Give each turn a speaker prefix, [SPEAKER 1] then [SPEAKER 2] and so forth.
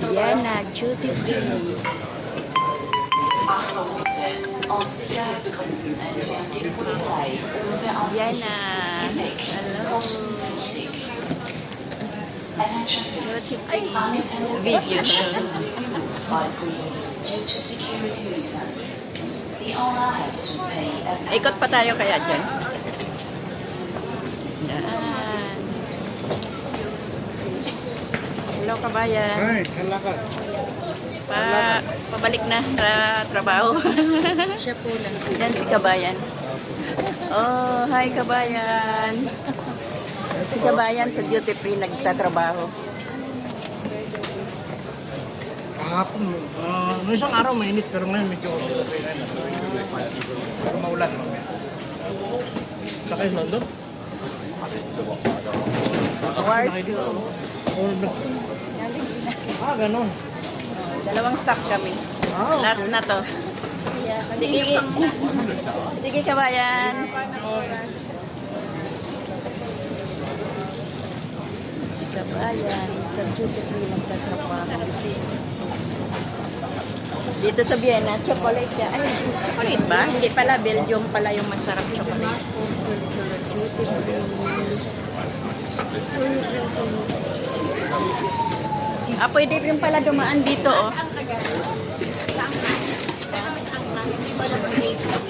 [SPEAKER 1] Vienna Duty Free.
[SPEAKER 2] Achtung bitte, aus Sicherheitsgründen entfernt die Polizei
[SPEAKER 1] Vienna.
[SPEAKER 2] Gepäck
[SPEAKER 1] Hello.
[SPEAKER 2] kostenpflichtig. Attention
[SPEAKER 1] Duty
[SPEAKER 2] please.
[SPEAKER 1] Free.
[SPEAKER 2] Unintended
[SPEAKER 1] Video.
[SPEAKER 2] baggage should be removed by police due to security reasons. The owner has to pay a
[SPEAKER 1] Ikot pa tayo kaya dyan. Yan. Hello, kabayan.
[SPEAKER 3] Ay, kalakad.
[SPEAKER 1] Pabalik na sa trabaho.
[SPEAKER 4] Siya po lang.
[SPEAKER 1] Yan si kabayan. Oh, hi kabayan. Si kabayan sa duty free nagtatrabaho.
[SPEAKER 3] Kahapon, noong isang araw mainit pero ngayon medyo okay na. Pero maulan mamaya. Sakay London?
[SPEAKER 1] Warsaw.
[SPEAKER 3] Ganon.
[SPEAKER 1] Dalawang stop kami.
[SPEAKER 3] Ah,
[SPEAKER 1] Last na to. Sige. Sige kabayan. Si kabayan sa duty free nagtatrabaho. Dito sa Vienna, chocolate siya. Ay, chocolate ba? Hindi pala, Belgium pala yung masarap chocolate. Duty free. Ah, pwede rin pala dumaan dito, oh.
[SPEAKER 4] Hindi mo na mag-date.